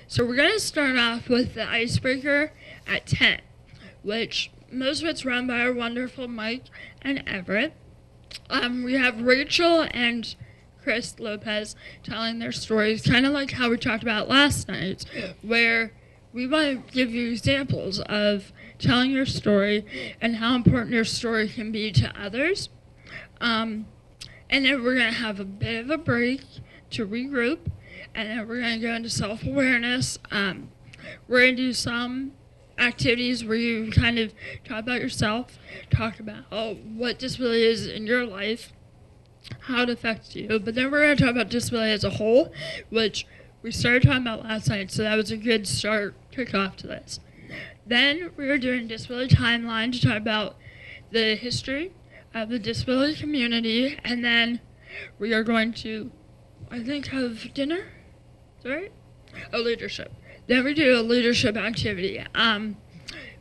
So we're going to start off with the icebreaker at 10, which most of it's run by our wonderful Mike and Everett. We have Rachel and Chris Lopez telling their stories, kind of like how we talked about last night, where we want to give you examples of telling your story and how important your story can be to others. And then we're going to have a bit of a break to regroup, and then we're going to go into self-awareness. We're going to do some activities where you kind of talk about yourself, talk about what disability is in your life, how it affects you. But then we're going to talk about disability as a whole, which we started talking about last night, so that was a good start, kickoff to this. Then we are doing disability timeline to talk about the history of the disability community, and then we are going to, I think, have dinner. Is that right? Oh, leadership. Then we do a leadership activity,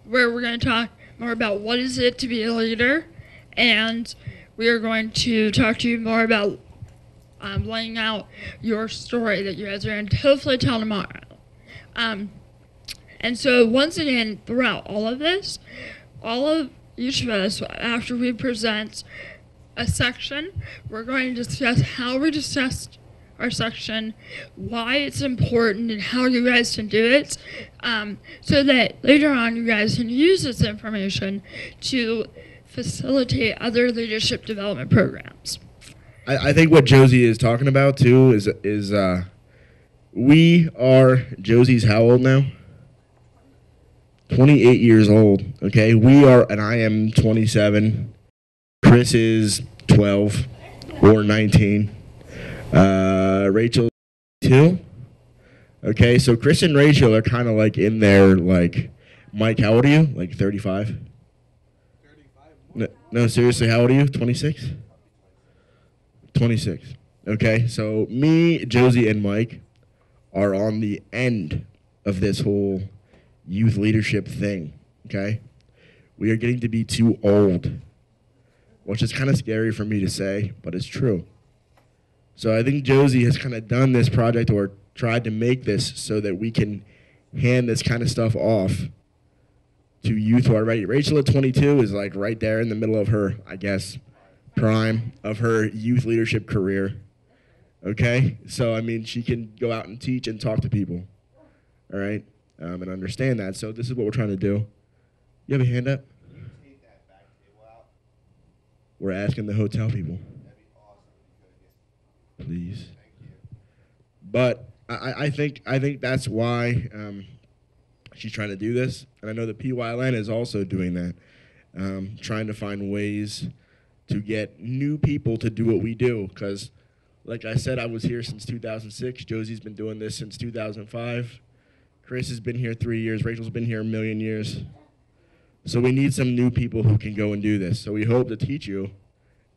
where we're going to talk more about what is it to be a leader, and we are going to talk to you more about laying out your story that you guys are going to hopefully tell tomorrow. And so once again, throughout all of this, each of us, after we present a section, we're going to discuss how we discussed our section, why it's important, and how you guys can do it, so that later on you guys can use this information to facilitate other leadership development programs. I think what Josie is talking about too is we are, Josie's how old now? 28 years old, okay? We are, and I am 27. Chris is 12 or 19. Rachel 2. Okay, so Chris and Rachel are kind of like in there, like, Mike, how old are you? Like 35? 35. No, seriously, how old are you? 26? 26. Okay, so me, Josie, and Mike are on the end of this whole youth leadership thing, okay? We are getting to be too old, which is kind of scary for me to say, but it's true. So I think Josie has kind of done this project or tried to make this so that we can hand this kind of stuff off to youth who are ready. Rachel at 22 is like right there in the middle of her, I guess, prime of her youth leadership career, okay? So, I mean, she can go out and teach and talk to people, all right, and understand that. So this is what we're trying to do. You have a hand up? Can you take that back table out? We're asking the hotel people. That'd be awesome. Please. Thank you. But I think that's why she's trying to do this, and I know the PYLN is also doing that, trying to find ways to get new people to do what we do. Because, like I said, I was here since 2006. Josie's been doing this since 2005. Chris has been here 3 years. Rachel's been here a million years. So we need some new people who can go and do this. So we hope to teach you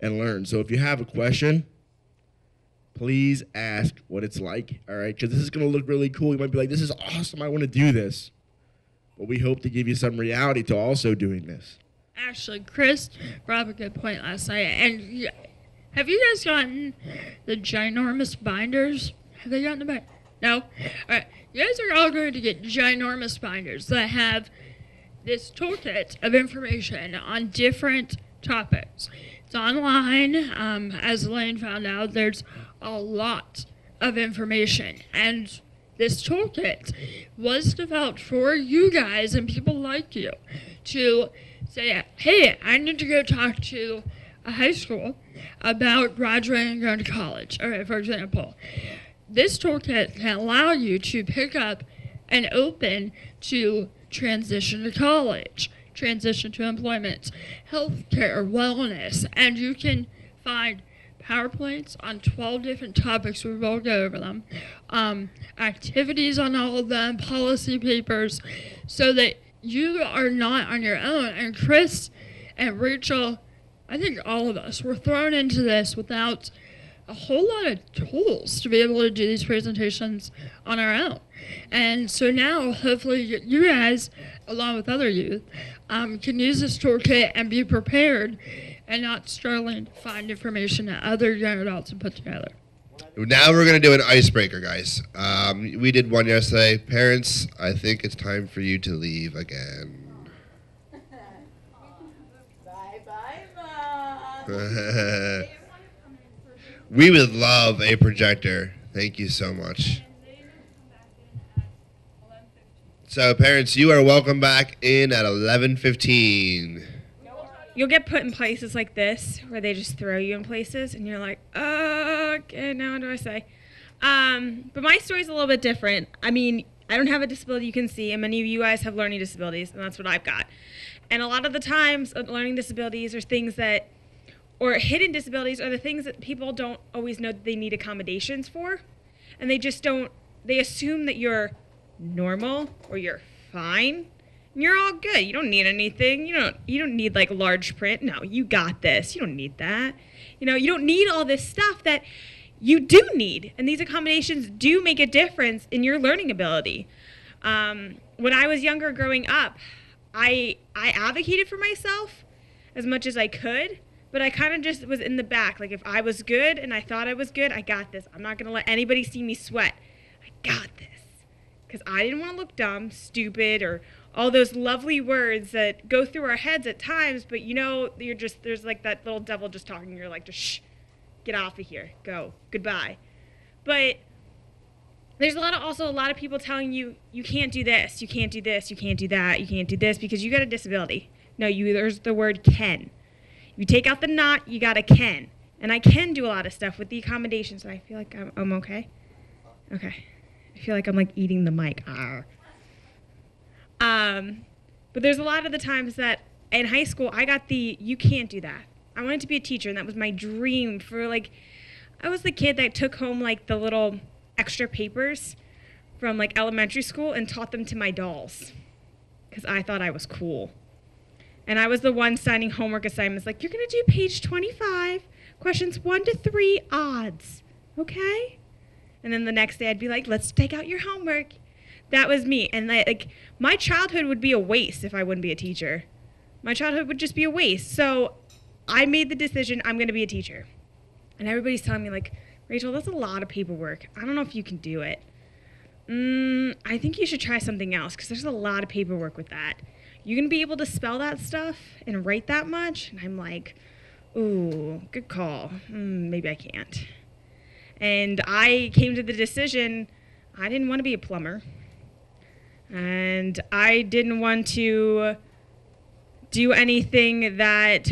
and learn. So if you have a question, please ask what it's like, all right? Because this is going to look really cool. You might be like, this is awesome. I want to do this. But we hope to give you some reality to also doing this. Actually, Chris brought up a good point last night. And have you guys gotten the ginormous binders? Have they gotten the binders? No? All right. You guys are all going to get ginormous binders that have this toolkit of information on different topics. It's online. As Elaine found out, there's a lot of information. And this toolkit was developed for you guys and people like you to say, hey, I need to go talk to a high school about graduating and going to college. All right, for example, this toolkit can allow you to pick up and open to transition to college, transition to employment, healthcare, wellness, and you can find PowerPoints on 12 different topics. We will go over them, activities on all of them, policy papers, so that you are not on your own. And Chris and Rachel, I think all of us, were thrown into this without a whole lot of tools to be able to do these presentations on our own. And so now, hopefully, you guys, along with other youth, can use this toolkit and be prepared and not struggling to find information that other young adults have put together. Now we're going to do an icebreaker, guys. We did one yesterday. Parents, I think it's time for you to leave again. Bye-bye, Mom. We would love a projector. Thank you so much. So, parents, you are welcome back in at 11:15. You'll get put in places like this where they just throw you in places and you're like, okay, now what do I say? But my story's a little bit different. I mean, I don't have a disability you can see, and many of you guys have learning disabilities, and that's what I've got. And a lot of the times, learning disabilities are things that, or hidden disabilities are the things that people don't always know that they need accommodations for. And they just don't, they assume that you're normal or you're fine. And you're all good. You don't need anything. You don't need like large print. No, you got this. You don't need that. You don't need all this stuff that you do need. And these accommodations do make a difference in your learning ability. When I was younger growing up, I advocated for myself as much as I could, but I kind of just was in the back. Like if I was good and I thought I was good, I got this. I'm not going to let anybody see me sweat. I got this. Because I didn't want to look dumb, stupid, or all those lovely words that go through our heads at times, but there's like that little devil just talking. You're like, just shh, get off of here, go, goodbye. But there's also a lot of people telling you, you can't do this, you can't do this, you can't do that, you can't do this because you got a disability. No, there's the word can. If you take out the not, you got a can. And I can do a lot of stuff with the accommodations. I feel like I'm okay. Okay. I feel like I'm like eating the mic. But there's a lot of the times that in high school, I got you can't do that. I wanted to be a teacher, and that was my dream I was the kid that took home like the little extra papers from like elementary school and taught them to my dolls because I thought I was cool. And I was the one signing homework assignments like, you're going to do page 25, questions 1 to 3, odds, okay? And then the next day I'd be like, let's take out your homework. That was me. And my childhood would be a waste if I wouldn't be a teacher. My childhood would just be a waste. So I made the decision I'm going to be a teacher. And everybody's telling me like, Rachel, that's a lot of paperwork. I don't know if you can do it. I think you should try something else because there's a lot of paperwork with that. You going to be able to spell that stuff and write that much? And I'm like, ooh, good call. Maybe I can't. And I came to the decision I didn't want to be a plumber. And I didn't want to do anything that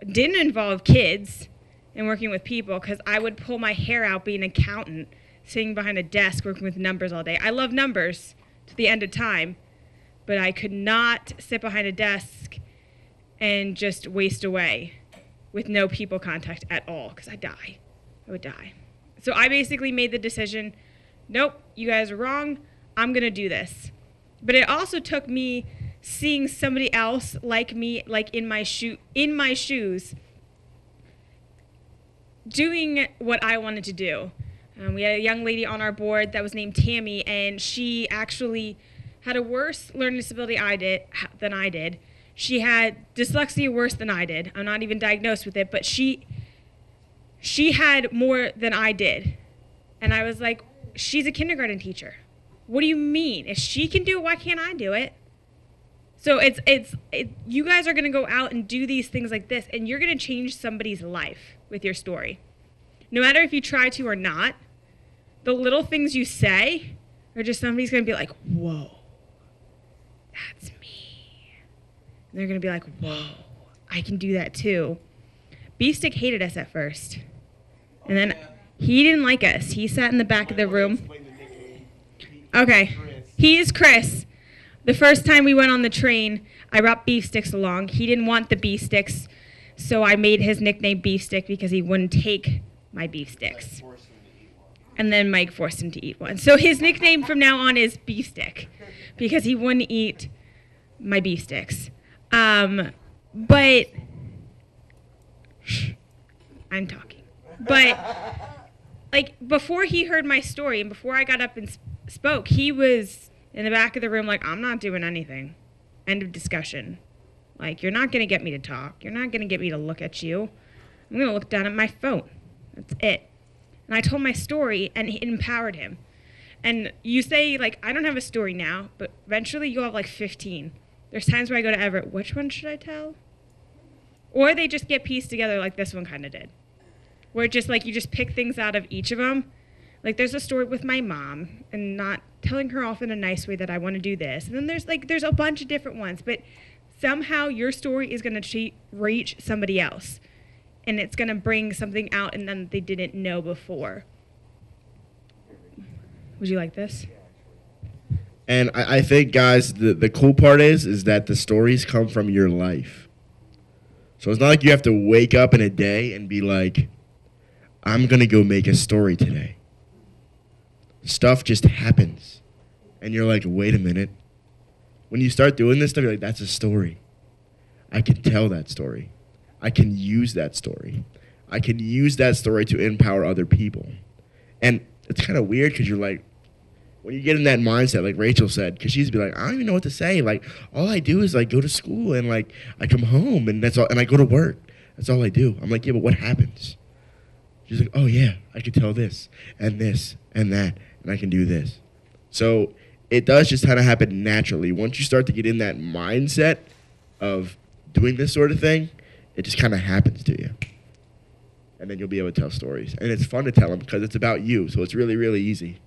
didn't involve kids and working with people because I would pull my hair out being an accountant, sitting behind a desk working with numbers all day. I love numbers to the end of time, but I could not sit behind a desk and just waste away with no people contact at all because I'd die. I would die. So I basically made the decision, nope, you guys are wrong. I'm going to do this. But it also took me seeing somebody else like me, like in my shoes, doing what I wanted to do. We had a young lady on our board that was named Tammy, and she actually had a worse learning disability than I did. She had dyslexia worse than I did. I'm not even diagnosed with it, but she had more than I did. And I was like, she's a kindergarten teacher. What do you mean? If she can do it, why can't I do it? So you guys are going to go out and do these things like this, and you're going to change somebody's life with your story. No matter if you try to or not, the little things you say are just somebody's going to be like, whoa, that's me. And they're going to be like, whoa, I can do that too. B-Stick hated us at first. And then he didn't like us. He sat in the back of the room. Okay, he is Chris. The first time we went on the train, I brought beef sticks along. He didn't want the beef sticks, so I made his nickname Beef Stick because he wouldn't take my beef sticks. And then Mike forced him to eat one. So his nickname from now on is Beef Stick because he wouldn't eat my beef sticks. But I'm talking. But like before he heard my story and before I got up and spoke, he was in the back of the room like, I'm not doing anything. End of discussion. Like, you're not going to get me to talk. You're not going to get me to look at you. I'm going to look down at my phone. That's it. And I told my story, and it empowered him. And you say, like, I don't have a story now, but eventually you'll have like 15. There's times where I go to Everett, which one should I tell? Or they just get pieced together like this one kind of did. Where just like you just pick things out of each of them. Like there's a story with my mom and not telling her off in a nice way that I want to do this. And then there's a bunch of different ones, but somehow your story is going to reach somebody else. And it's going to bring something out in them that they didn't know before. Would you like this? And I think, guys, the cool part is that the stories come from your life. So it's not like you have to wake up in a day and be like, I'm going to go make a story today. Stuff just happens. And you're like, wait a minute. When you start doing this stuff, you're like, that's a story. I can tell that story. I can use that story. I can use that story to empower other people. And it's kind of weird because you're like, when you get in that mindset, like Rachel said, because she's be like, I don't even know what to say. Like, all I do is like go to school and like I come home and that's all, and I go to work. That's all I do. I'm like, yeah, but what happens? She's like, oh yeah, I can tell this and that, and I can do this. So it does just kind of happen naturally. Once you start to get in that mindset of doing this sort of thing, it just kind of happens to you. And then you'll be able to tell stories. And it's fun to tell them because it's about you. So it's really, really easy.